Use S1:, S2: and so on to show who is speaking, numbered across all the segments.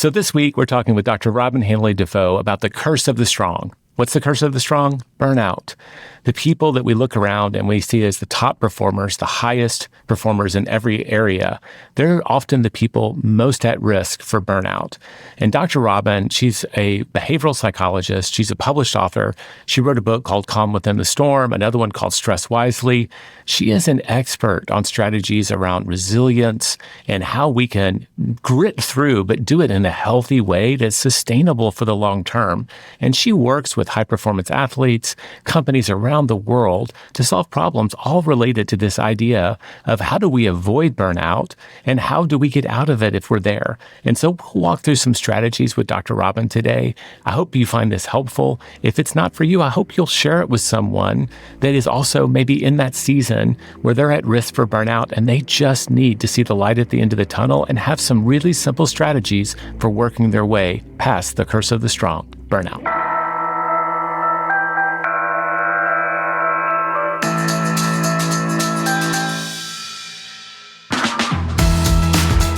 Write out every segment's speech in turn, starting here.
S1: So this week, we're talking with Dr. Robyne Hanley-Dafoe about the curse of the strong. What's the curse of the strong? Burnout. The people that we look around and we see as the top performers, the highest performers in every area, they're often the people most at risk for burnout. And Dr. Robyne, she's a behavioral psychologist. She's a published author. She wrote a book called Calm Within the Storm, another one called Stress Wisely. She is an expert on strategies around resilience and how we can grit through, but do it in a healthy way that's sustainable for the long term. And she works with high-performance athletes, companies around the world to solve problems all related to this idea of how do we avoid burnout and how do we get out of it if we're there. And so we'll walk through some strategies with Dr. Robyne today. I hope you find this helpful. If it's not for you, I hope you'll share it with someone that is also maybe in that season where they're at risk for burnout and they just need to see the light at the end of the tunnel and have some really simple strategies for working their way past the curse of the strong, burnout.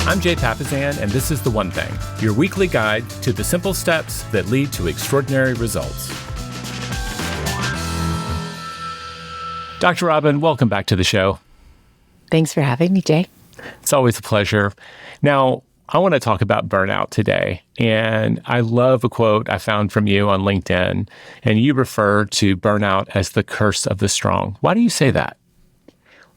S1: I'm Jay Papazan, and this is The One Thing, your weekly guide to the simple steps that lead to extraordinary results. Dr. Robyne, welcome back to the show.
S2: Thanks for having me, Jay.
S1: It's always a pleasure. Now, I want to talk about burnout today, and I love a quote I found from you on LinkedIn, and you refer to burnout as the curse of the strong. Why do you say that?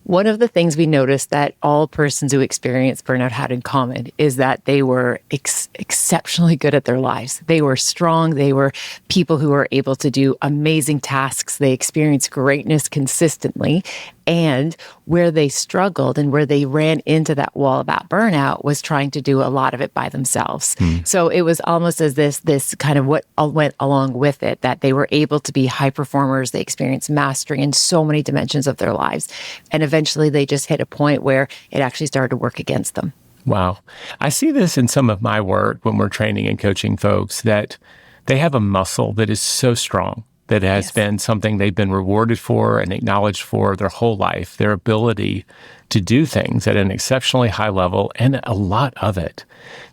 S2: One of the things we noticed that all persons who experience burnout had in common is that they were exceptionally good at their lives. They were strong. They were people who were able to do amazing tasks. They experienced greatness consistently. And where they struggled and where they ran into that wall about burnout was trying to do a lot of it by themselves. So it was almost as this kind of what went along with it, that they were able to be high performers. They experienced mastery in so many dimensions of their lives. And eventually they just hit a point where it actually started to work against them.
S1: Wow. I see this in some of my work when we're training and coaching folks, that they have a muscle that is so strong, that has been something they've been rewarded for and acknowledged for their whole life, their ability to do things at an exceptionally high level and a lot of it.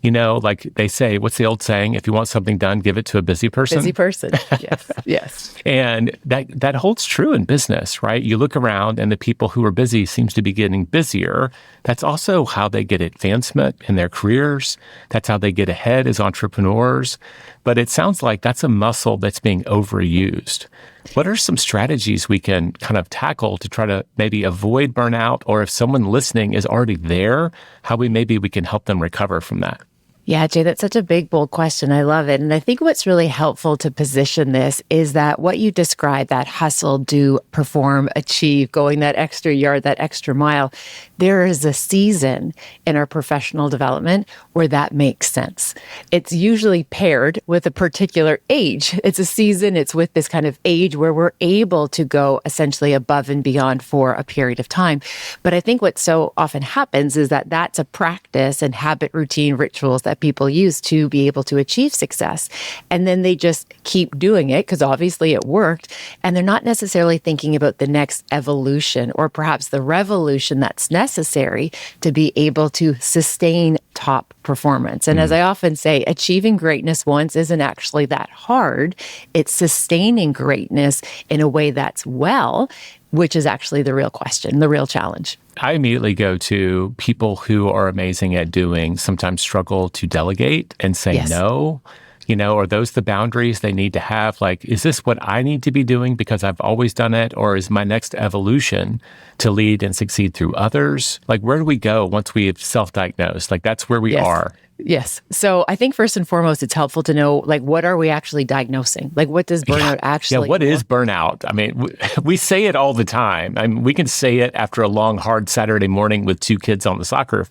S1: You know, like they say, what's the old saying? If you want something done, give it to a busy person.
S2: Busy person, yes, yes.
S1: And that holds true in business, right? You look around and the people who are busy seems to be getting busier. That's also how they get advancement in their careers. That's how they get ahead as entrepreneurs. But it sounds like that's a muscle that's being overused. What are some strategies we can kind of tackle to try to maybe avoid burnout, or if someone listening is already there, how we can help them recover from that?
S2: Yeah, Jay, that's such a big, bold question. I love it. And I think what's really helpful to position this is that what you describe, that hustle, do, perform, achieve, going that extra yard, that extra mile, there is a season in our professional development where that makes sense. It's usually paired with a particular age. It's a season, it's with this kind of age where we're able to go essentially above and beyond for a period of time. But I think what so often happens is that that's a practice and habit, routine, rituals that people use to be able to achieve success. And then they just keep doing it because obviously it worked. And they're not necessarily thinking about the next evolution or perhaps the revolution that's necessary to be able to sustain top performance. And as I often say, achieving greatness once isn't actually that hard. It's sustaining greatness in a way that's which is actually the real question, the real challenge.
S1: I immediately go to people who are amazing at doing, sometimes struggle to delegate and say no. You know, are those the boundaries they need to have? Like, is this what I need to be doing because I've always done it? Or is my next evolution to lead and succeed through others? Like, where do we go once we've self-diagnosed? Like, that's where we are.
S2: Yes. So I think first and foremost, it's helpful to know, like, what are we actually diagnosing? Like, what does burnout actually
S1: what is burnout? I mean, we say it all the time. I mean, we can say it after a long, hard Saturday morning with two kids on the soccer,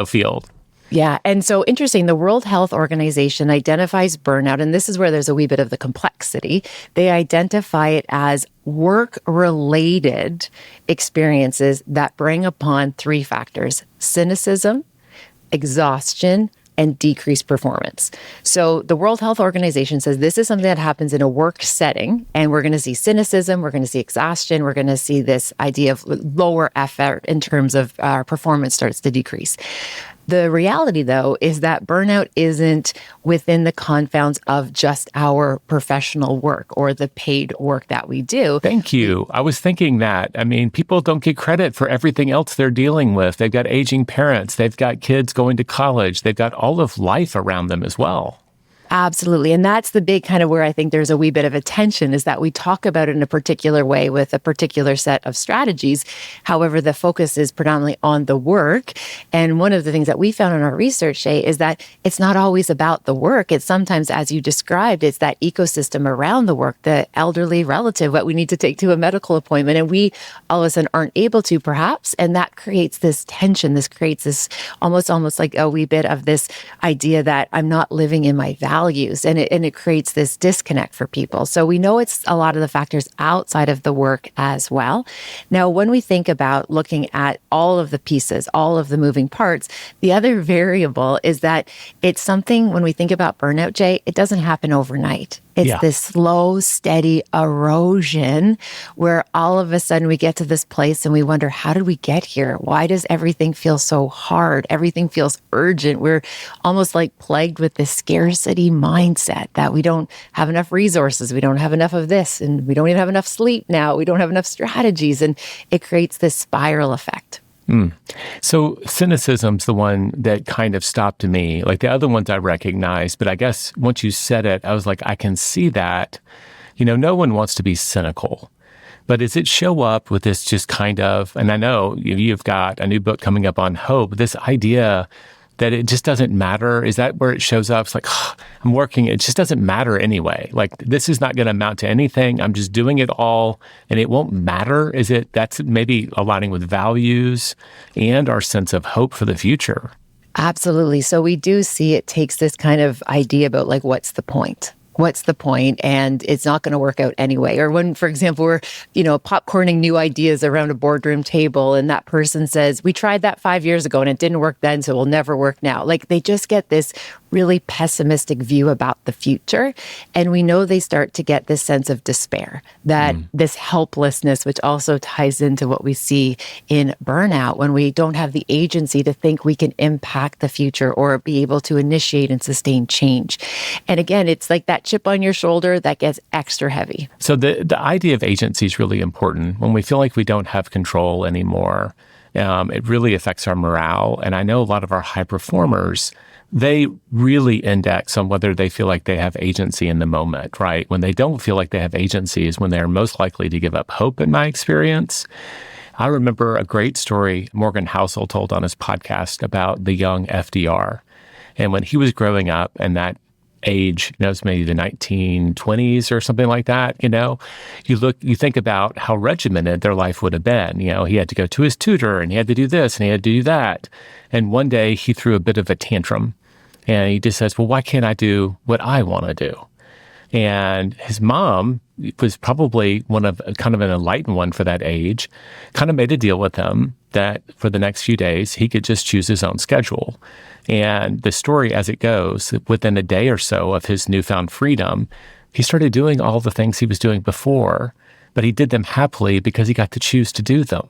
S1: field.
S2: Yeah. And so interesting, the World Health Organization identifies burnout, and this is where there's a wee bit of the complexity. They identify it as work-related experiences that bring upon three factors: cynicism, exhaustion, and decreased performance. So the World Health Organization says this is something that happens in a work setting, and we're going to see cynicism, we're going to see exhaustion, we're going to see this idea of lower effort in terms of our performance starts to decrease. The reality, though, is that burnout isn't within the confines of just our professional work or the paid work that we do.
S1: Thank you. I was thinking that. I mean, people don't get credit for everything else they're dealing with. They've got aging parents. They've got kids going to college. They've got all of life around them as well.
S2: Absolutely. And that's the big kind of where I think there's a wee bit of a tension, is that we talk about it in a particular way with a particular set of strategies. However, the focus is predominantly on the work. And one of the things that we found in our research, Shay, is that it's not always about the work. It's sometimes, as you described, it's that ecosystem around the work, the elderly relative, what we need to take to a medical appointment. And we all of a sudden aren't able to, perhaps. And that creates this tension. This creates this almost like a wee bit of this idea that I'm not living in my values. And it creates this disconnect for people. So we know it's a lot of the factors outside of the work as well. Now, when we think about looking at all of the pieces, all of the moving parts, the other variable is that it's something, when we think about burnout, Jay, it doesn't happen overnight. It's this slow, steady erosion where all of a sudden we get to this place and we wonder, how did we get here? Why does everything feel so hard? Everything feels urgent. We're almost like plagued with this scarcity mindset that we don't have enough resources. We don't have enough of this, and we don't even have enough sleep now. We don't have enough strategies, and it creates this spiral effect.
S1: So cynicism's the one that kind of stopped me. Like the other ones I recognized, but I guess once you said it, I was like, I can see that. You know, no one wants to be cynical. But does it show up with this just kind of, and I know you've got a new book coming up on hope, this idea that it just doesn't matter? Is that where it shows up? It's like, I'm working, it just doesn't matter anyway. Like, this is not going to amount to anything. I'm just doing it all and it won't matter. Is it, that's maybe aligning with values and our sense of hope for the future?
S2: Absolutely. So we do see it takes this kind of idea about like, what's the point? What's the point? And it's not going to work out anyway. Or when, for example, we're, popcorning new ideas around a boardroom table and that person says, we tried that 5 years ago and it didn't work then, so it will never work now. Like, they just get this really pessimistic view about the future. And we know they start to get this sense of despair, that this helplessness, which also ties into what we see in burnout, when we don't have the agency to think we can impact the future or be able to initiate and sustain change. And again, it's like that chip on your shoulder that gets extra heavy.
S1: So the idea of agency is really important. When we feel like we don't have control anymore, it really affects our morale. And I know a lot of our high performers, they really index on whether they feel like they have agency in the moment, right? When they don't feel like they have agency is when they're most likely to give up hope, in my experience. I remember a great story Morgan Housel told on his podcast about the young FDR. And when he was growing up, and that age, it's maybe the 1920s or something like that, you think about how regimented their life would have been. He had to go to his tutor and he had to do this and he had to do that. And one day he threw a bit of a tantrum and he just says, well, why can't I do what I want to do? And his mom was probably one of kind of an enlightened one for that age, kind of made a deal with him that for the next few days, he could just choose his own schedule. And the story as it goes, within a day or so of his newfound freedom, he started doing all the things he was doing before, but he did them happily because he got to choose to do them.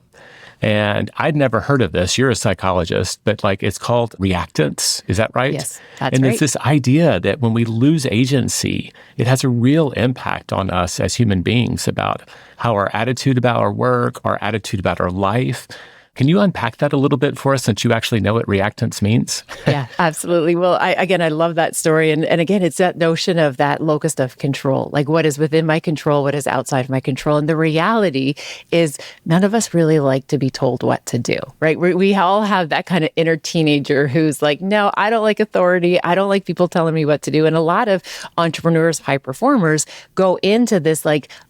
S1: And I'd never heard of this. You're a psychologist, but it's called reactance. Is that right?
S2: Yes, that's
S1: and
S2: right.
S1: It's this idea that when we lose agency, it has a real impact on us as human beings about how our attitude about our work, our attitude about our life. Can you unpack that a little bit for us, since you actually know what reactance means?
S2: Yeah, absolutely. Well, I love that story. And again, it's that notion of that locus of control, like what is within my control, what is outside of my control. And the reality is none of us really like to be told what to do, right? We all have that kind of inner teenager who's like, no, I don't like authority. I don't like people telling me what to do. And a lot of entrepreneurs, high performers go into this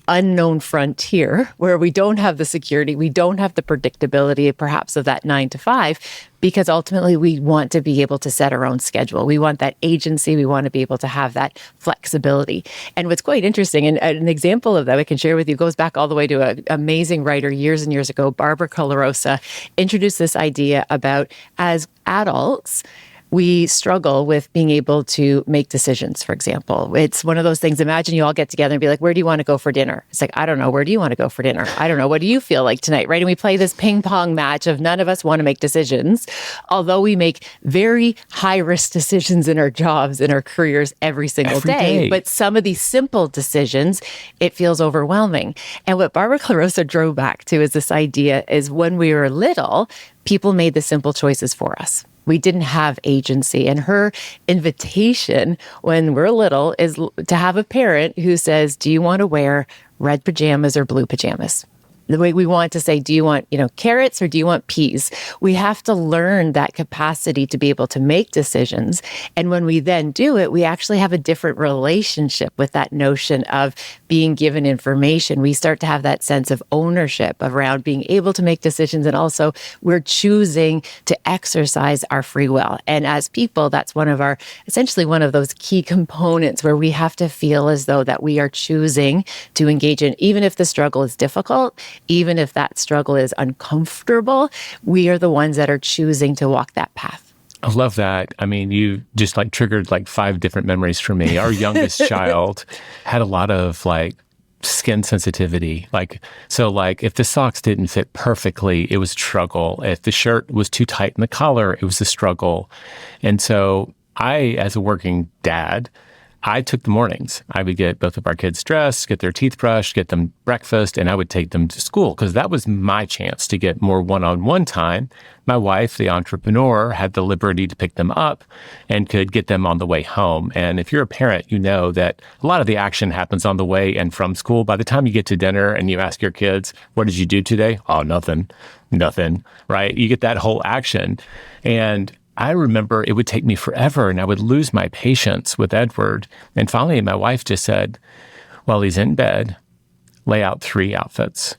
S2: unknown frontier where we don't have the security, we don't have the predictability perhaps of that 9 to 5, because ultimately we want to be able to set our own schedule. We want that agency. We want to be able to have that flexibility. And what's quite interesting, and an example of that I can share with you, goes back all the way to an amazing writer years and years ago, Barbara Colarosa, introduced this idea about, as adults, we struggle with being able to make decisions, for example. It's one of those things, imagine you all get together and be like, where do you want to go for dinner? It's like, I don't know. Where do you want to go for dinner? I don't know. What do you feel like tonight, right? And we play this ping pong match of none of us want to make decisions, although we make very high risk decisions in our jobs, in our careers every single day. But some of these simple decisions, it feels overwhelming. And what Barbara Clarosa drove back to is this idea is when we were little, people made the simple choices for us. We didn't have agency. And her invitation when we're little is to have a parent who says, do you want to wear red pajamas or blue pajamas? The way we want to say, do you want, carrots or do you want peas? We have to learn that capacity to be able to make decisions. And when we then do it, we actually have a different relationship with that notion of being given information. We start to have that sense of ownership around being able to make decisions. And also we're choosing to exercise our free will. And as people, that's essentially one of those key components where we have to feel as though that we are choosing to engage in, even if the struggle is difficult, even if that struggle is uncomfortable, we are the ones that are choosing to walk that path.
S1: I love that. I mean, you just triggered 5 different memories for me. Our youngest child had a lot of skin sensitivity. If the socks didn't fit perfectly, it was a struggle. If the shirt was too tight in the collar, it was a struggle. And so I, as a working dad, I took the mornings. I would get both of our kids dressed, get their teeth brushed, get them breakfast, and I would take them to school because that was my chance to get more one-on-one time. My wife, the entrepreneur, had the liberty to pick them up and could get them on the way home. And if you're a parent, you know that a lot of the action happens on the way and from school. By the time you get to dinner and you ask your kids, what did you do today? Oh, nothing, right? You get that whole action. And I remember it would take me forever and I would lose my patience with Edward. And finally, my wife just said, while he's in bed, lay out 3 outfits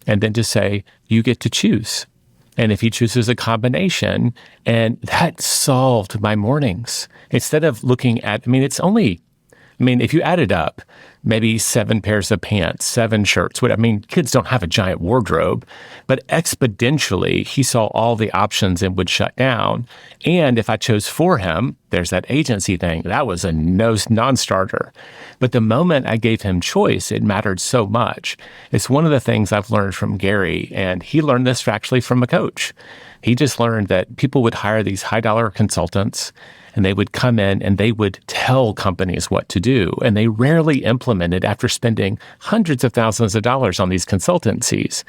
S1: and then just say, you get to choose. And if he chooses a combination, and that solved my mornings. Instead of looking at, if you add it up, maybe 7 pairs of pants, 7 shirts. Kids don't have a giant wardrobe, but exponentially, he saw all the options and would shut down. And if I chose for him, there's that agency thing. That was a non-starter. But the moment I gave him choice, it mattered so much. It's one of the things I've learned from Gary, and he learned this actually from a coach. He just learned that people would hire these high-dollar consultants, and they would come in and they would tell companies what to do. And they rarely implemented after spending hundreds of thousands of dollars on these consultancies.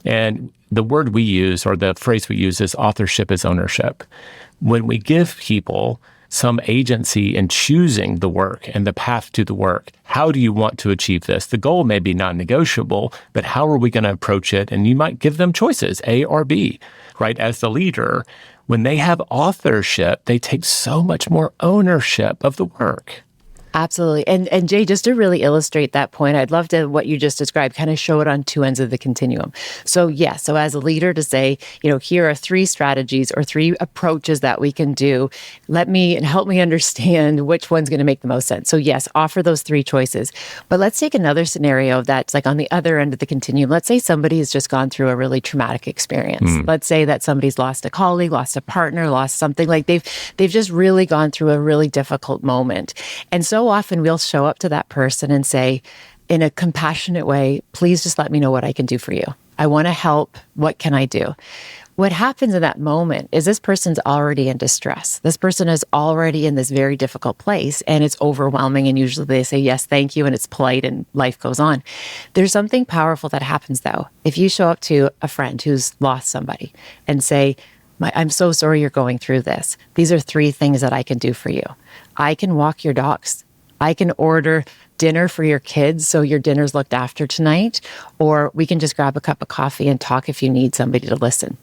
S1: And the word we use, or the phrase we use, is authorship is ownership. When we give people some agency in choosing the work and the path to the work, how do you want to achieve this? The goal may be non-negotiable, but how are we going to approach it? And you might give them choices, A or B, right? As the leader, when they have authorship, they take so much more ownership of the work.
S2: Absolutely. And Jay, just to really illustrate that point, I'd love to, what you just described, kind of show it on 2 ends of the continuum. So so as a leader to say, here are 3 strategies or 3 approaches that we can do. Help me understand which one's going to make the most sense. So yes, offer those 3 choices. But let's take another scenario that's on the other end of the continuum. Let's say somebody has just gone through a really traumatic experience. Let's say that somebody's lost a colleague, lost a partner, lost something, they've just really gone through a really difficult moment. And so often we'll show up to that person and say, in a compassionate way, please just let me know what I can do for you. I want to help. What can I do? What happens in that moment is this person's already in distress. This person is already in this very difficult place and it's overwhelming. And usually they say, yes, thank you. And it's polite and life goes on. There's something powerful that happens though. If you show up to a friend who's lost somebody and say, I'm so sorry you're going through this. These are 3 things that I can do for you. I can walk your dogs. I can order dinner for your kids so your dinner's looked after tonight, or we can just grab a cup of coffee and talk if you need somebody to listen.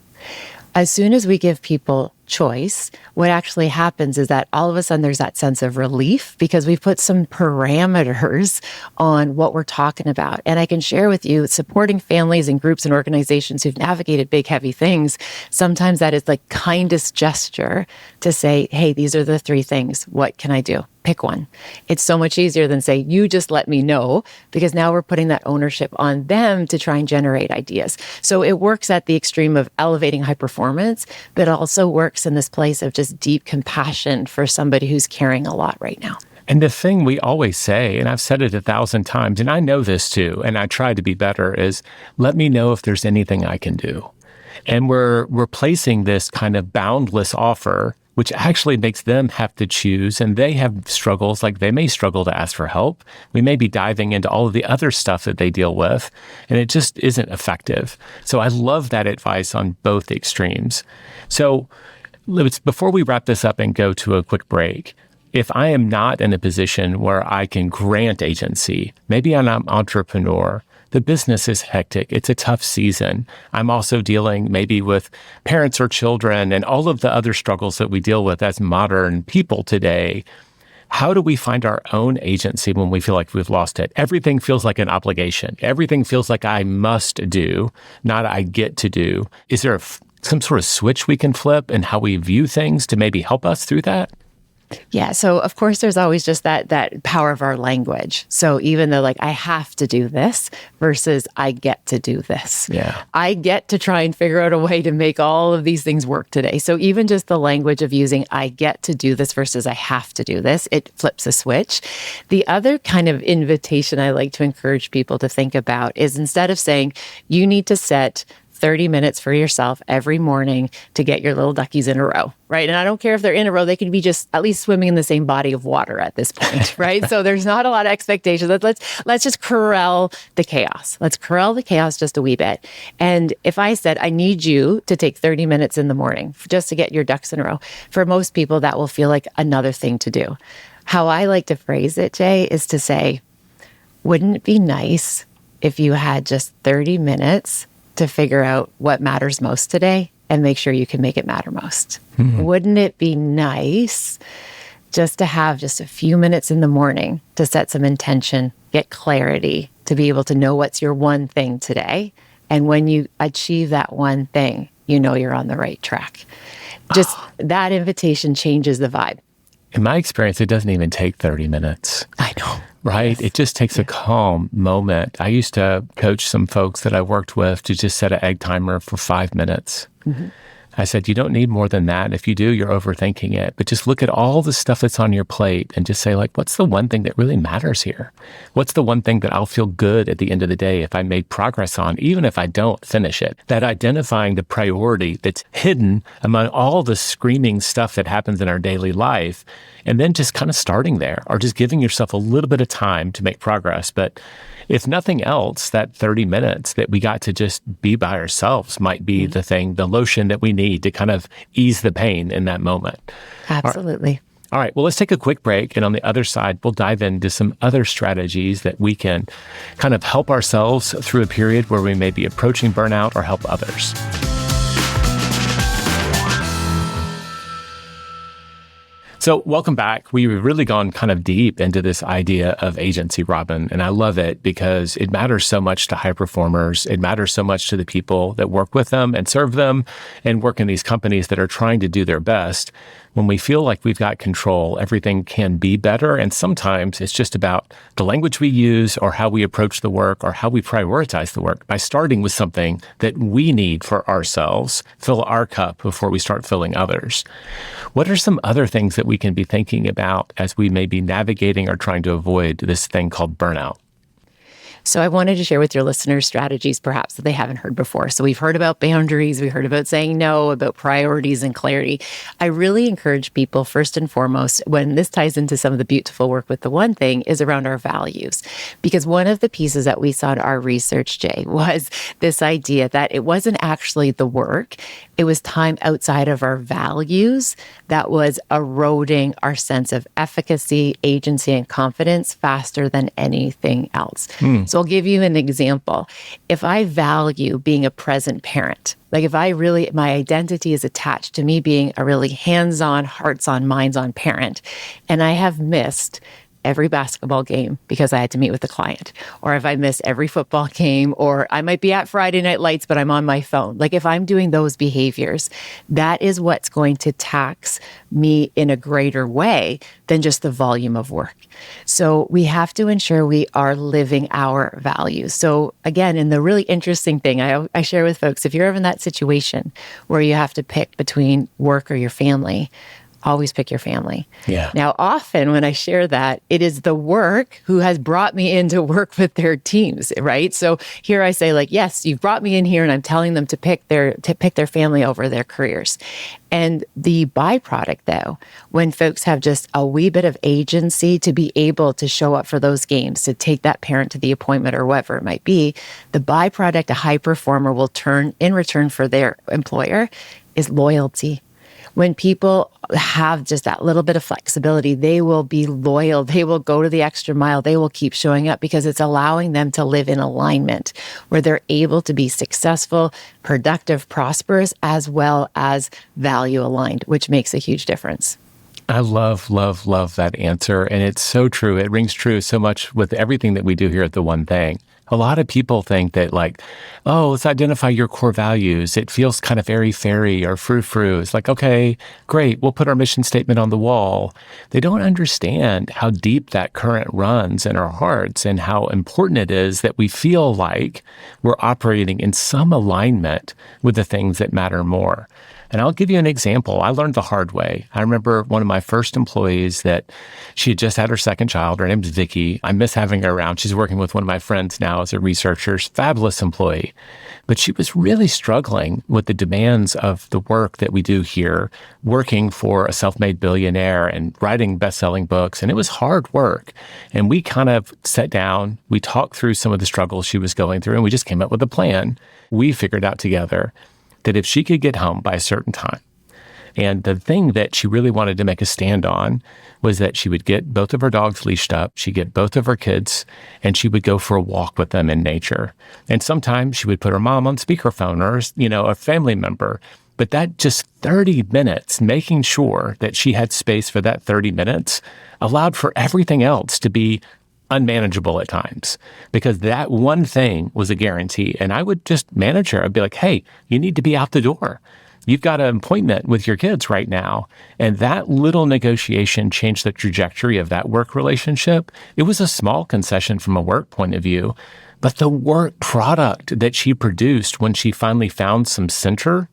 S2: As soon as we give people choice, what actually happens is that all of a sudden there's that sense of relief because we've put some parameters on what we're talking about. And I can share with you, supporting families and groups and organizations who've navigated big, heavy things, sometimes that is the kindest gesture to say, hey, these are the 3 things. What can I do? pick one. It's so much easier than say, you just let me know, because now we're putting that ownership on them to try and generate ideas. So it works at the extreme of elevating high performance, but also works in this place of just deep compassion for somebody who's carrying a lot right now.
S1: And the thing we always say, and I've said it 1,000 times, and I know this too, and I try to be better, is let me know if there's anything I can do. And we're replacing this kind of boundless offer, which actually makes them have to choose. And they have struggles, like they may struggle to ask for help. We may be diving into all of the other stuff that they deal with, and it just isn't effective. So I love that advice on both the extremes. So before we wrap this up and go to a quick break, if I am not in a position where I can grant agency, maybe I'm an entrepreneur, the business is hectic. It's a tough season. I'm also dealing maybe with parents or children and all of the other struggles that we deal with as modern people today. How do we find our own agency when we feel like we've lost it? Everything feels like an obligation. Everything feels like I must do, not I get to do. Is there some sort of switch we can flip in how we view things to maybe help us through that?
S2: Yeah. So of course, there's always just that power of our language. So even though like I have to do this versus I get to do this.
S1: Yeah.
S2: I get to try and figure out a way to make all of these things work today. So even just the language of using I get to do this versus I have to do this, it flips a switch. The other kind of invitation I like to encourage people to think about is instead of saying you need to set 30 minutes for yourself every morning to get your little duckies in a row, right? And I don't care if they're in a row, they could be just at least swimming in the same body of water at this point, right? So there's not a lot of expectations. Let's just corral the chaos. Let's corral the chaos just a wee bit. And if I said, I need you to take 30 minutes in the morning just to get your ducks in a row, for most people, that will feel like another thing to do. How I like to phrase it, Jay, is to say, wouldn't it be nice if you had just 30 minutes to figure out what matters most today and make sure you can make it matter most? Mm-hmm. Wouldn't it be nice just to have just a few minutes in the morning to set some intention, get clarity, to be able to know what's your one thing today? And when you achieve that one thing, you know you're on the right track. Just that invitation changes the vibe.
S1: In my experience, it doesn't even take 30 minutes.
S2: I know.
S1: Right? It just takes a calm moment. I used to coach some folks that I worked with to just set an egg timer for 5 minutes. Mm-hmm. I said, you don't need more than that. If you do, you're overthinking it. But just look at all the stuff that's on your plate and just say, like, what's the one thing that really matters here? What's the one thing that I'll feel good at the end of the day if I made progress on, even if I don't finish it? That identifying the priority that's hidden among all the screaming stuff that happens in our daily life, and then just kind of starting there, or just giving yourself a little bit of time to make progress. But if nothing else, that 30 minutes that we got to just be by ourselves might be the thing, the lotion that we need to kind of ease the pain in that moment.
S2: Absolutely.
S1: All right. Well, let's take a quick break. And on the other side, we'll dive into some other strategies that we can kind of help ourselves through a period where we may be approaching burnout or help others. So welcome back. We've really gone kind of deep into this idea of agency, Robyne, and I love it because it matters so much to high performers. It matters so much to the people that work with them and serve them and work in these companies that are trying to do their best. When we feel like we've got control, everything can be better. And sometimes it's just about the language we use or how we approach the work or how we prioritize the work by starting with something that we need for ourselves, fill our cup before we start filling others. What are some other things that we can be thinking about as we may be navigating or trying to avoid this thing called burnout?
S2: So I wanted to share with your listeners strategies perhaps that they haven't heard before. So we've heard about boundaries, we heard about saying no, about priorities and clarity. I really encourage people, first and foremost, when this ties into some of the beautiful work with the one thing, is around our values. Because one of the pieces that we saw in our research, Jay, was this idea that it wasn't actually the work, it was time outside of our values that was eroding our sense of efficacy, agency, and confidence faster than anything else. So I'll give you an example. If I value being a present parent, like if I really, my identity is attached to me being a really hands-on, hearts-on, minds-on parent, and I have missed every basketball game because I had to meet with the client, or if I miss every football game, or I might be at Friday Night Lights, but I'm on my phone. Like if I'm doing those behaviors, that is what's going to tax me in a greater way than just the volume of work. So we have to ensure we are living our values. So again, and the really interesting thing I share with folks, if you're ever in that situation where you have to pick between work or your family, always pick your family.
S1: Yeah.
S2: Now, often when I share that, it is the work who has brought me in to work with their teams, right? So here I say, like, yes, you've brought me in here and I'm telling them to pick their family over their careers. And the byproduct, though, when folks have just a wee bit of agency to be able to show up for those games, to take that parent to the appointment or whatever it might be, the byproduct a high performer will turn in return for their employer is loyalty. When people have just that little bit of flexibility, they will be loyal. They will go to the extra mile. They will keep showing up because it's allowing them to live in alignment where they're able to be successful, productive, prosperous, as well as value aligned, which makes a huge difference.
S1: I love, love, love that answer. And it's so true. It rings true so much with everything that we do here at The One Thing. A lot of people think that like, oh, let's identify your core values. It feels kind of airy-fairy or frou-frou. It's like, okay, great. We'll put our mission statement on the wall. They don't understand how deep that current runs in our hearts and how important it is that we feel like we're operating in some alignment with the things that matter more. And I'll give you an example. I learned the hard way. I remember one of my first employees that she had just had her second child. Her name's Vicky. I miss having her around. She's working with one of my friends now as a researcher. Fabulous employee. But she was really struggling with the demands of the work that we do here, working for a self-made billionaire and writing best-selling books. And it was hard work. And we kind of sat down, we talked through some of the struggles she was going through, and we just came up with a plan. We figured out together that if she could get home by a certain time, and the thing that she really wanted to make a stand on was that she would get both of her dogs leashed up, she'd get both of her kids, and she would go for a walk with them in nature. And sometimes she would put her mom on speakerphone or, a family member. But that just 30 minutes, making sure that she had space for that 30 minutes allowed for everything else to be unmanageable at times, because that one thing was a guarantee. And I would just manage her. I'd be like, hey, you need to be out the door. You've got an appointment with your kids right now. And that little negotiation changed the trajectory of that work relationship. It was a small concession from a work point of view, but the work product that she produced when she finally found some center,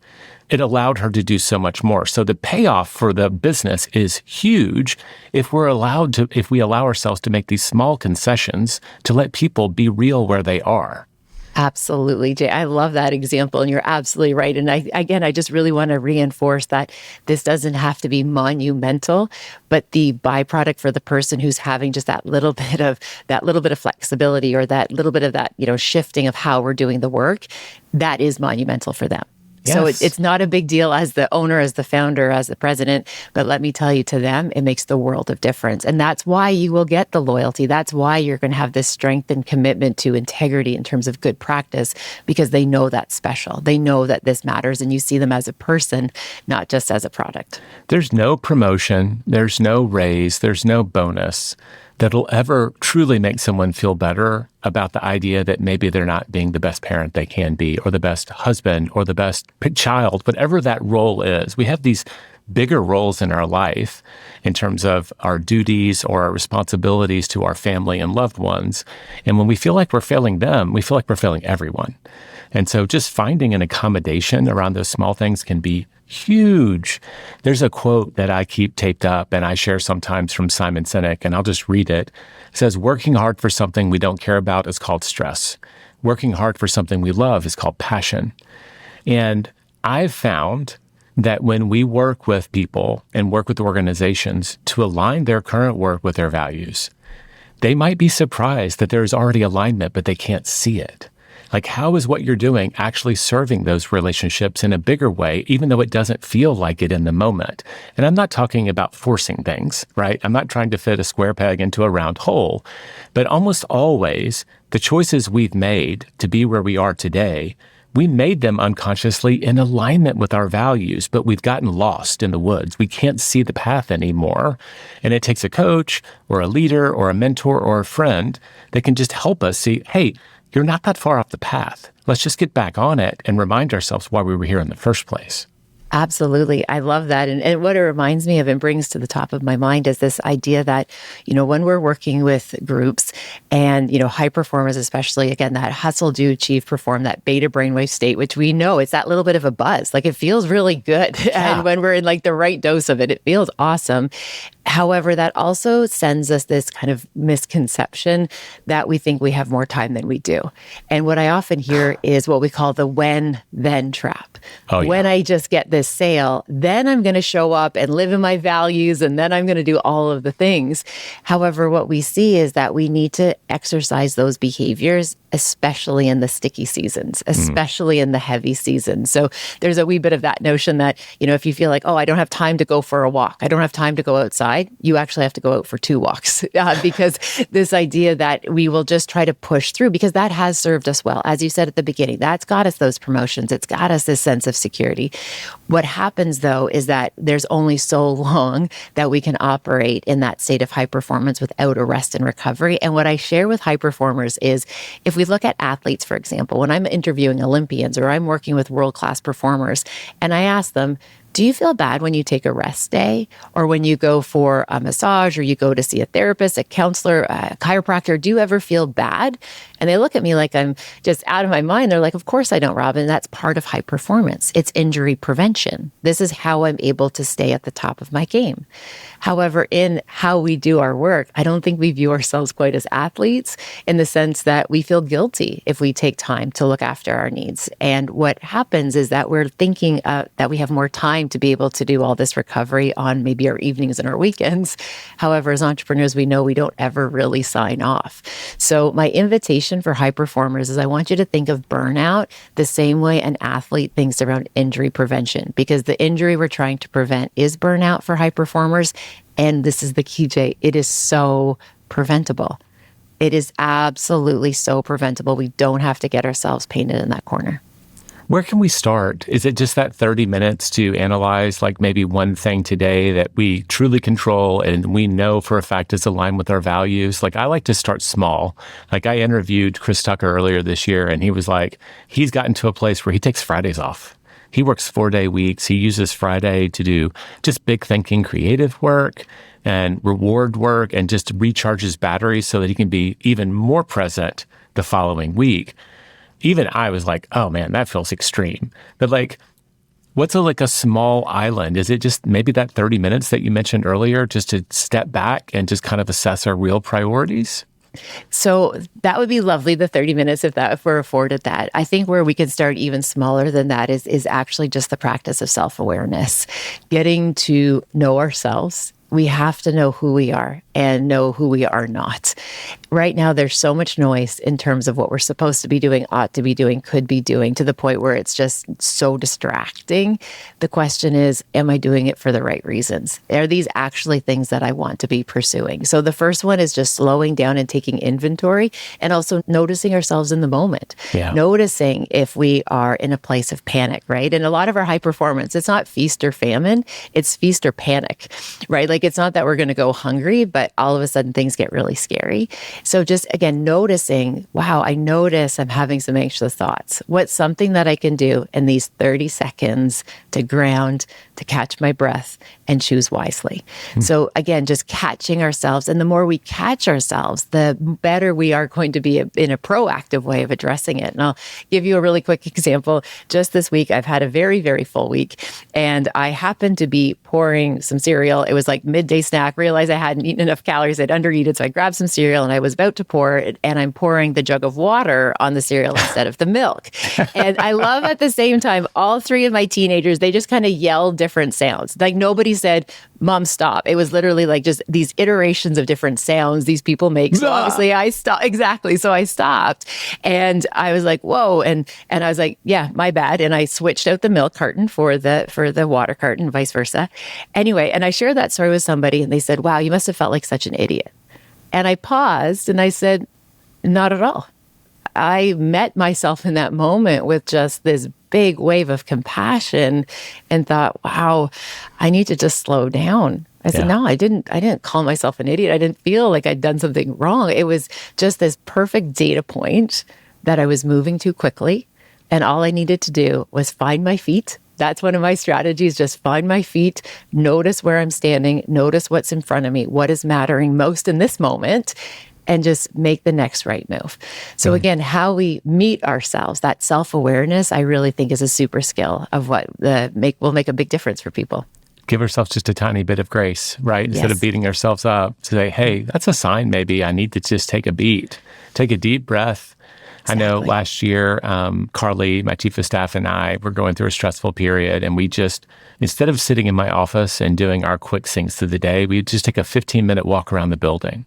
S1: it allowed her to do so much more. So the payoff for the business is huge if we allow ourselves to make these small concessions to let people be real where they are.
S2: Absolutely, Jay. I love that example, and you're absolutely right. And I just really want to reinforce that this doesn't have to be monumental, but the byproduct for the person who's having just that little bit of flexibility or that little bit of that, shifting of how we're doing the work, that is monumental for them.
S1: Yes.
S2: So it's not a big deal as the owner, as the founder, as the president, but let me tell you, to them, it makes the world of difference. And that's why you will get the loyalty. That's why you're going to have this strength and commitment to integrity in terms of good practice, because they know that's special. They know that this matters, and you see them as a person, not just as a product.
S1: There's no promotion, there's no raise, there's no bonus that'll ever truly make someone feel better about the idea that maybe they're not being the best parent they can be, or the best husband, or the best child, whatever that role is. We have these bigger roles in our life in terms of our duties or our responsibilities to our family and loved ones. And when we feel like we're failing them, we feel like we're failing everyone. And so just finding an accommodation around those small things can be huge. There's a quote that I keep taped up and I share sometimes from Simon Sinek, and I'll just read it. It says, working hard for something we don't care about is called stress. Working hard for something we love is called passion. And I've found that when we work with people and work with organizations to align their current work with their values, they might be surprised that there's already alignment, but they can't see it. Like, how is what you're doing actually serving those relationships in a bigger way, even though it doesn't feel like it in the moment? And I'm not talking about forcing things, right? I'm not trying to fit a square peg into a round hole, but almost always the choices we've made to be where we are today we made them unconsciously in alignment with our values, but we've gotten lost in the woods. We can't see the path anymore. And it takes a coach or a leader or a mentor or a friend that can just help us see, hey, you're not that far off the path. Let's just get back on it and remind ourselves why we were here in the first place.
S2: Absolutely. I love that. And what it reminds me of and brings to the top of my mind is this idea that, when we're working with groups and, high performers, especially, again, that hustle, do, achieve, perform, that beta brainwave state, which we know it's that little bit of a buzz. Like it feels really good. Yeah. And when we're in like the right dose of it, it feels awesome. However, that also sends us this kind of misconception that we think we have more time than we do. And what I often hear is what we call the when-then trap. Oh, yeah. When I just get this sale, then I'm going to show up and live in my values, and then I'm going to do all of the things. However, what we see is that we need to exercise those behaviors, especially in the sticky seasons, especially in the heavy seasons. So there's a wee bit of that notion that, if you feel like, oh, I don't have time to go for a walk, I don't have time to go outside, you actually have to go out for 2 walks because this idea that we will just try to push through, because that has served us well. As you said at the beginning, that's got us those promotions. It's got us this sense of security. What happens though is that there's only so long that we can operate in that state of high performance without a rest and recovery. And what I share with high performers is, if we look at athletes, for example, when I'm interviewing Olympians or I'm working with world-class performers, and I ask them, do you feel bad when you take a rest day or when you go for a massage or you go to see a therapist, a counselor, a chiropractor? Do you ever feel bad? And they look at me like I'm just out of my mind. They're like, of course I don't, Robyne. That's part of high performance. It's injury prevention. This is how I'm able to stay at the top of my game. However, in how we do our work, I don't think we view ourselves quite as athletes, in the sense that we feel guilty if we take time to look after our needs. And what happens is that we're thinking that we have more time to be able to do all this recovery on maybe our evenings and our weekends. However, as entrepreneurs, we know we don't ever really sign off. So my invitation for high performers is, I want you to think of burnout the same way an athlete thinks around injury prevention, because the injury we're trying to prevent is burnout for high performers. And this is the key, Jay. It is so preventable. It is absolutely so preventable. We don't have to get ourselves painted in that corner.
S1: Where can we start? Is it just that 30 minutes to analyze like maybe one thing today that we truly control and we know for a fact is aligned with our values? Like, I like to start small. Like, I interviewed Chris Tucker earlier this year, and he was like, he's gotten to a place where he takes Fridays off. He works 4-day weeks. He uses Friday to do just big thinking, creative work and reward work, and just recharges batteries so that he can be even more present the following week. Even I was like, oh man, that feels extreme. But like, what's a small island? Is it just maybe that 30 minutes that you mentioned earlier, just to step back and just kind of assess our real priorities?
S2: So that would be lovely, the 30 minutes, if we're afforded that. I think where we can start even smaller than that is actually just the practice of self-awareness, getting to know ourselves. We have to know who we are and know who we are not. Right now, there's so much noise in terms of what we're supposed to be doing, ought to be doing, could be doing, to the point where it's just so distracting. The question is, am I doing it for the right reasons? Are these actually things that I want to be pursuing? So the first one is just slowing down and taking inventory, and also noticing ourselves in the moment. Yeah. Noticing if we are in a place of panic, right? And a lot of our high performance, it's not feast or famine, it's feast or panic, right? Like, it's not that we're going to go hungry, but all of a sudden things get really scary. So just, again, noticing, wow, I notice I'm having some anxious thoughts. What's something that I can do in these 30 seconds to ground, to catch my breath, and choose wisely? So again, just catching ourselves. And the more we catch ourselves, the better we are going to be in a proactive way of addressing it. And I'll give you a really quick example. Just this week, I've had a very, very full week, and I happened to be pouring some cereal. It was like midday snack, realized I hadn't eaten enough calories, I'd undereaten, so I grabbed some cereal and I was about to pour it, and I'm pouring the jug of water on the cereal instead of the milk. And I love, at the same time, all 3 of my teenagers, they just kind of yelled different sounds. Like, nobody said, Mom, stop. It was literally like just these iterations of different sounds these people make. So obviously I stopped. Exactly. So I stopped, and I was like, whoa. And I was like, yeah, my bad. And I switched out the milk carton for the water carton, vice versa. Anyway, and I shared that story with somebody, and they said, wow, you must have felt like such an idiot. And I paused and I said, not at all. I met myself in that moment with just this big wave of compassion and thought, wow, I need to just slow down. I said, no, I didn't call myself an idiot. I didn't feel like I'd done something wrong. It was just this perfect data point that I was moving too quickly. And all I needed to do was find my feet. That's one of my strategies, just find my feet, notice where I'm standing, notice what's in front of me, what is mattering most in this moment, and just make the next right move. So again, how we meet ourselves, that self-awareness, I really think is a super skill of what will make a big difference for people.
S1: Give ourselves just a tiny bit of grace, right? Instead of beating ourselves up, to say, hey, that's a sign maybe I need to just take a beat, take a deep breath. Exactly. I know last year, Carly, my chief of staff, and I were going through a stressful period, and we just, instead of sitting in my office and doing our quick syncs through the day, we'd just take a 15-minute walk around the building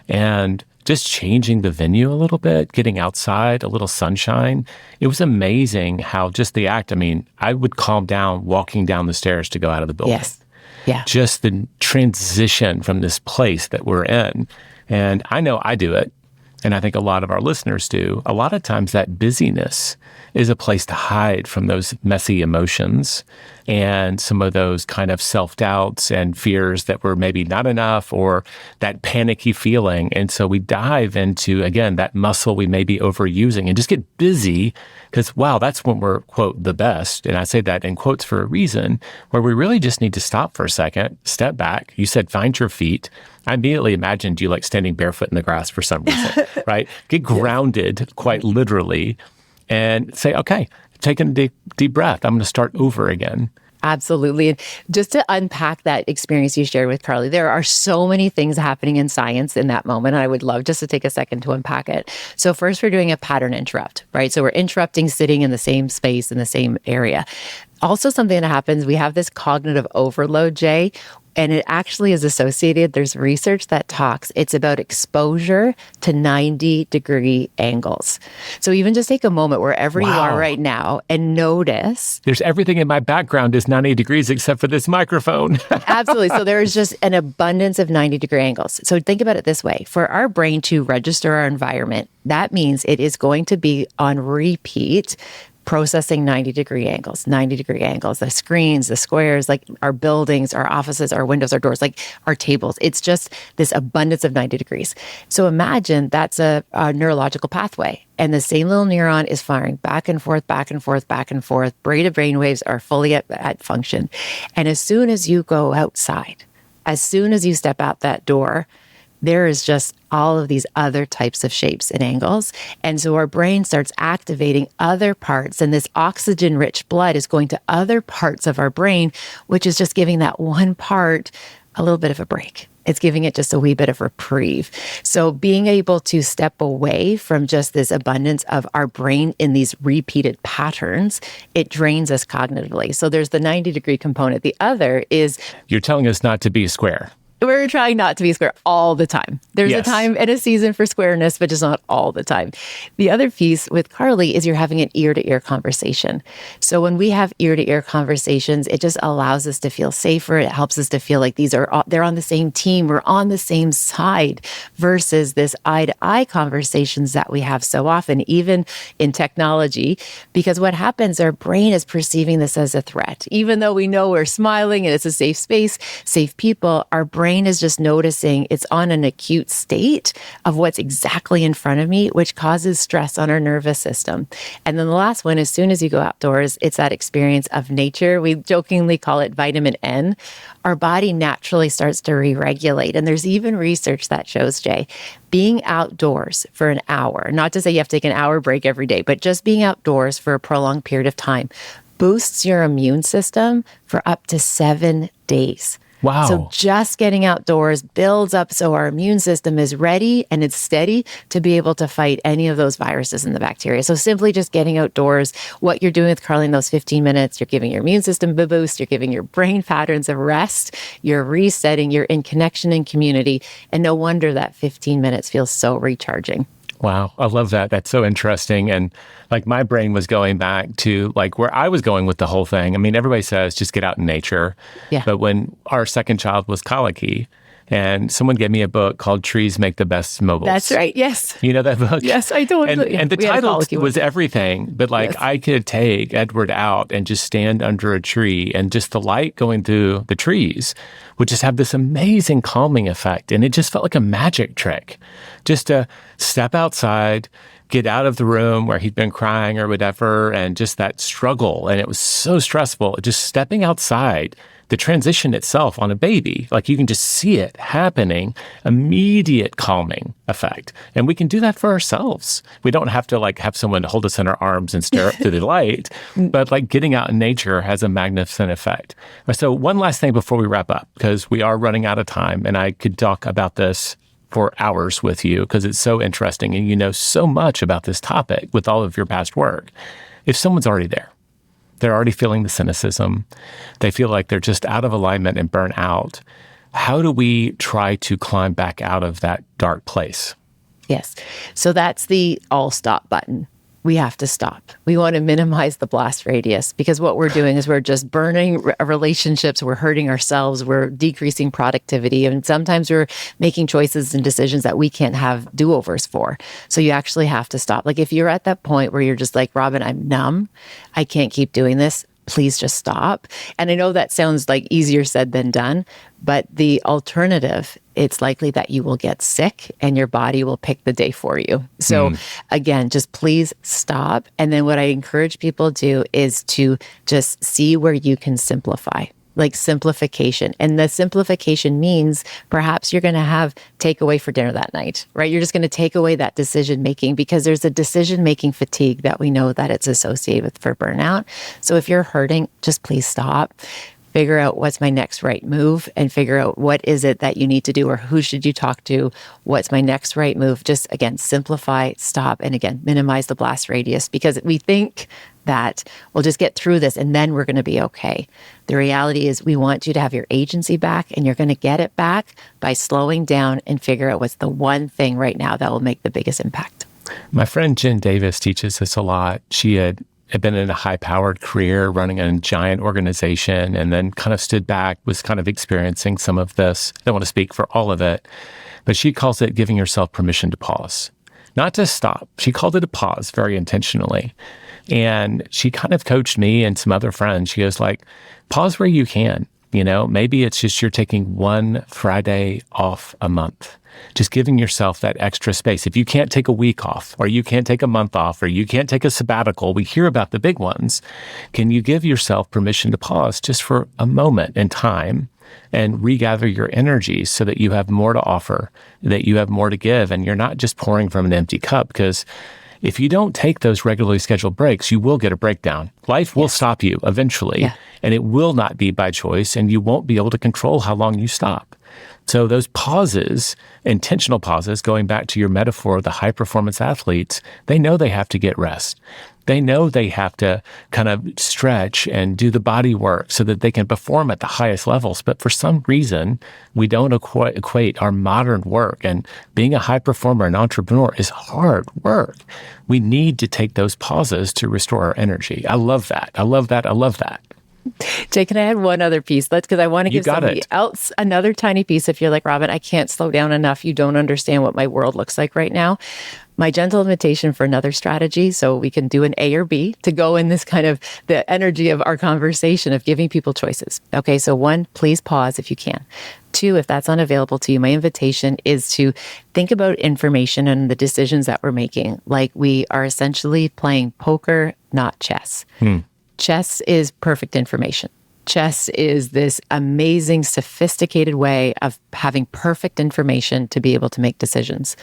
S1: and just changing the venue a little bit, getting outside, a little sunshine. It was amazing how just the act, I mean, I would calm down walking down the stairs to go out of the building.
S2: Yes. Yeah.
S1: Just the transition from this place that we're in. And I know I do it. And I think a lot of our listeners do. A lot of times that busyness is a place to hide from those messy emotions and some of those kind of self-doubts and fears that were maybe not enough, or that panicky feeling. And so we dive into, again, that muscle we may be overusing and just get busy because, wow, that's when we're, quote, the best. And I say that in quotes for a reason, where we really just need to stop for a second, step back. You said, find your feet. I immediately imagined you like standing barefoot in the grass for some reason, right? Get grounded quite literally and say, okay, taking a deep breath. I'm going to start over again.
S2: Absolutely. And just to unpack that experience you shared with Carly, there are so many things happening in science in that moment. And I would love just to take a second to unpack it. So first, we're doing a pattern interrupt, right? So we're interrupting sitting in the same space, in the same area. Also, something that happens, we have this cognitive overload, Jay, and it actually is associated. There's research that talks, it's about exposure to 90-degree angles. So even just take a moment wherever you are right now and notice.
S1: There's everything in my background is 90 degrees except for this microphone.
S2: Absolutely. So there is just an abundance of 90-degree angles. So think about it this way. For our brain to register our environment, that means it is going to be on repeat processing 90-degree angles, the screens, the squares, like our buildings, our offices, our windows, our doors, like our tables. It's just this abundance of 90 degrees. So imagine that's a neurological pathway. And the same little neuron is firing back and forth, back and forth, back and forth. Braided brain waves are fully at function. And as soon as you go outside, as soon as you step out that door, there is just all of these other types of shapes and angles. And so our brain starts activating other parts, and this oxygen-rich blood is going to other parts of our brain, which is just giving that one part a little bit of a break. It's giving it just a wee bit of reprieve. So being able to step away from just this abundance of our brain in these repeated patterns, it drains us cognitively. So there's the 90-degree component. The other is...
S1: You're telling us not to be square.
S2: We're trying not to be square all the time. There's a time and a season for squareness, but just not all the time. The other piece with Carly is you're having an ear-to-ear conversation. So when we have ear-to-ear conversations, it just allows us to feel safer. It helps us to feel like they're on the same team. We're on the same side versus this eye-to-eye conversations that we have so often, even in technology, because what happens, our brain is perceiving this as a threat. Even though we know we're smiling and it's a safe space, safe people, our brain is just noticing it's on an acute state of what's exactly in front of me, which causes stress on our nervous system. And then the last one, as soon as you go outdoors, it's that experience of nature. We jokingly call it vitamin N. Our body naturally starts to re-regulate. And there's even research that shows, Jay, being outdoors for an hour, not to say you have to take an hour break every day, but just being outdoors for a prolonged period of time boosts your immune system for up to 7 days.
S1: Wow.
S2: So just getting outdoors builds up so our immune system is ready and it's steady to be able to fight any of those viruses and the bacteria. So simply just getting outdoors, what you're doing with Carly in those 15 minutes, you're giving your immune system a boost, you're giving your brain patterns of rest, you're resetting, you're in connection and community. And no wonder that 15 minutes feels so recharging.
S1: Wow. I love that. That's so interesting. And like my brain was going back to like where I was going with the whole thing. I mean, everybody says just get out in nature.
S2: Yeah.
S1: But when our second child was colicky, And someone gave me a book called Trees Make the Best Mobiles.
S2: That's right. Yes.
S1: You know that book?
S2: Yes, I don't.
S1: And the title was everything, but like
S2: Yes.
S1: I could take Edward out and just stand under a tree and just the light going through the trees would just have this amazing calming effect. And it just felt like a magic trick just to step outside, get out of the room where he'd been crying or whatever, and just that struggle. And it was so stressful. Just stepping outside, the transition itself on a baby, like you can just see it happening, immediate calming effect. And we can do that for ourselves. We don't have to like have someone hold us in our arms and stare up through the light, but like getting out in nature has a magnificent effect. So one last thing before we wrap up, because we are running out of time and I could talk about this for hours with you because it's so interesting and you know so much about this topic with all of your past work. If someone's already there, they're already feeling the cynicism, they feel like they're just out of alignment and burnt out, how do we try to climb back out of that dark place?
S2: Yes. So that's the all stop button. We have to stop. We want to minimize the blast radius because what we're doing is we're just burning relationships. We're hurting ourselves. We're decreasing productivity. And sometimes we're making choices and decisions that we can't have do-overs for. So you actually have to stop. Like if you're at that point where you're just like, Robyne, I'm numb. I can't keep doing this. Please just stop. And I know that sounds like easier said than done, but the alternative, it's likely that you will get sick and your body will pick the day for you. So again, just please stop. And then what I encourage people to do is to just see where you can simplify. Like simplification. And the simplification means perhaps you're going to have takeaway for dinner that night, right? You're just going to take away that decision making because there's a decision making fatigue that we know that it's associated with for burnout. So if you're hurting, just please stop. Figure out what's my next right move and figure out what is it that you need to do or who should you talk to? What's my next right move? Just again, simplify, stop, and again, minimize the blast radius because we think that we'll just get through this and then we're going to be okay. The reality is we want you to have your agency back and you're going to get it back by slowing down and figure out what's the one thing right now that will make the biggest impact.
S1: My friend Jen Davis teaches this a lot. She had been in a high-powered career running a giant organization and then kind of stood back, was kind of experiencing some of this. I don't want to speak for all of it, but she calls it giving yourself permission to pause. Not to stop. She called it a pause very intentionally. And she kind of coached me and some other friends. She goes like, pause where you can. You know, maybe it's just you're taking one Friday off a month, just giving yourself that extra space. If you can't take a week off or you can't take a month off or you can't take a sabbatical, we hear about the big ones. Can you give yourself permission to pause just for a moment in time and regather your energies so that you have more to offer, that you have more to give, and you're not just pouring from an empty cup? Because if you don't take those regularly scheduled breaks, you will get a breakdown. Life will stop you eventually, and it will not be by choice, and you won't be able to control how long you stop. So those pauses, intentional pauses, going back to your metaphor of the high-performance athletes, they know they have to get rest. They know they have to kind of stretch and do the body work so that they can perform at the highest levels. But for some reason, we don't equate our modern work. And being a high performer, an entrepreneur, is hard work. We need to take those pauses to restore our energy. I love that. I love that. I love that.
S2: Jay, can I add one other piece? Because I want to give somebody else another tiny piece. If you're like, Robyne, I can't slow down enough. You don't understand what my world looks like right now. My gentle invitation for another strategy, so we can do an A or B to go in this kind of the energy of our conversation of giving people choices. Okay, so one, please pause if you can. Two, if that's unavailable to you, my invitation is to think about information and the decisions that we're making. Like we are essentially playing poker, not chess. Chess is perfect information. Chess is this amazing, sophisticated way of having perfect information to be able to make decisions.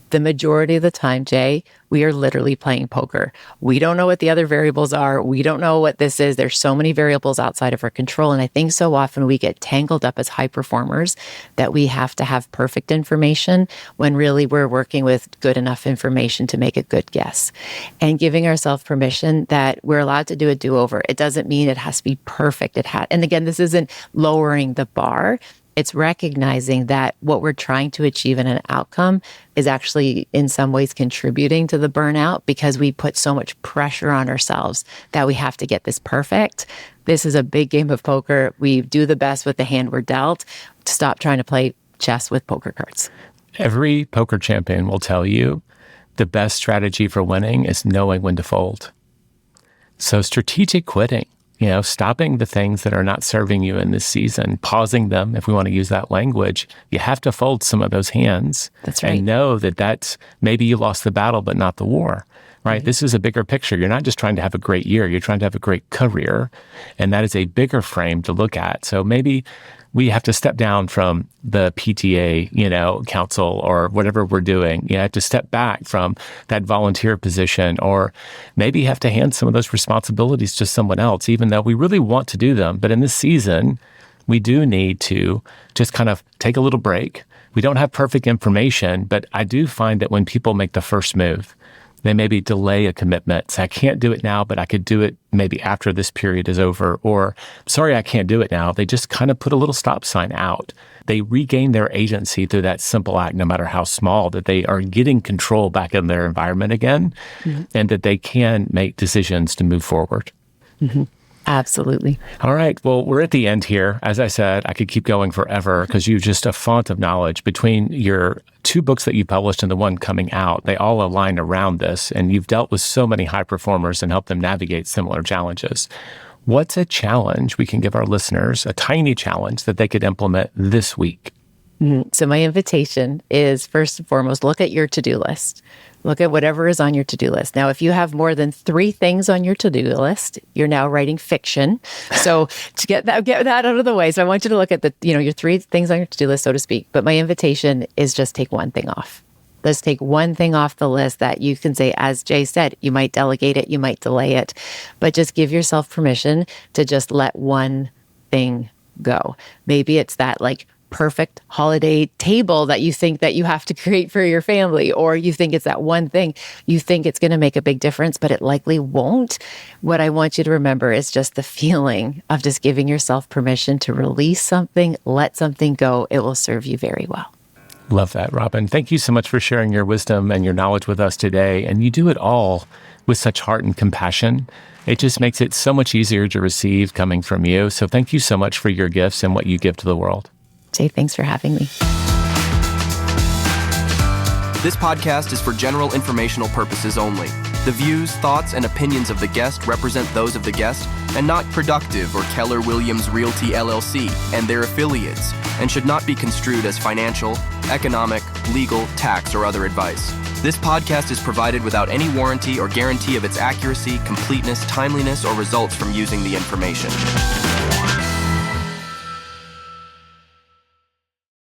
S2: The majority of the time, Jay, we are literally playing poker. We don't know what the other variables are. We don't know what this is. There's so many variables outside of our control. And I think so often we get tangled up as high performers that we have to have perfect information when really we're working with good enough information to make a good guess. And giving ourselves permission that we're allowed to do a do-over. It doesn't mean it has to be perfect. And again, this isn't lowering the bar. It's recognizing that what we're trying to achieve in an outcome is actually in some ways contributing to the burnout because we put so much pressure on ourselves that we have to get this perfect. This is a big game of poker. We do the best with the hand we're dealt. Stop trying to play chess with poker cards.
S1: Every poker champion will tell you the best strategy for winning is knowing when to fold. So strategic quitting, stopping the things that are not serving you in this season, pausing them, if we want to use that language, you have to fold some of those hands.
S2: That's right.
S1: And know that that's maybe you lost the battle, but not the war, right? This is a bigger picture. You're not just trying to have a great year. You're trying to have a great career. And that is a bigger frame to look at. So maybe we have to step down from the PTA, council or whatever we're doing. You have to step back from that volunteer position, or maybe you have to hand some of those responsibilities to someone else, even though we really want to do them. But in this season, we do need to just kind of take a little break. We don't have perfect information, but I do find that when people make the first move, they maybe delay a commitment. Say, I can't do it now, but I could do it maybe after this period is over. Or, sorry, I can't do it now. They just kind of put a little stop sign out. They regain their agency through that simple act, no matter how small, that they are getting control back in their environment again, and that they can make decisions to move forward.
S2: Mm-hmm. Absolutely.
S1: All right. Well, we're at the end here. As I said, I could keep going forever because you're just a font of knowledge. Between your 2 books that you published and the one coming out, they all align around this. And you've dealt with so many high performers and helped them navigate similar challenges. What's a challenge we can give our listeners, a tiny challenge that they could implement this week?
S2: So my invitation is, first and foremost, look at your to-do list. Look at whatever is on your to-do list. Now, if you have more than 3 things on your to-do list, you're now writing fiction. So to get that out of the way. So I want you to look at your 3 things on your to-do list, so to speak. But my invitation is just take one thing off. Let's take one thing off the list that you can say, as Jay said, you might delegate it, you might delay it, but just give yourself permission to just let one thing go. Maybe it's that perfect holiday table that you think that you have to create for your family, or you think it's that one thing you think it's going to make a big difference, but it likely won't. What I want you to remember is just the feeling of just giving yourself permission to release something, let something go. It will serve you very well.
S1: Love that, Robyne. Thank you so much for sharing your wisdom and your knowledge with us today. And you do it all with such heart and compassion. It just makes it so much easier to receive coming from you. So thank you so much for your gifts and what you give to the world.
S2: Jay, thanks for having me.
S3: This podcast is for general informational purposes only. The views, thoughts, and opinions of the guest represent those of the guest and not Productive or Keller Williams Realty LLC and their affiliates, and should not be construed as financial, economic, legal, tax, or other advice. This podcast is provided without any warranty or guarantee of its accuracy, completeness, timeliness, or results from using the information.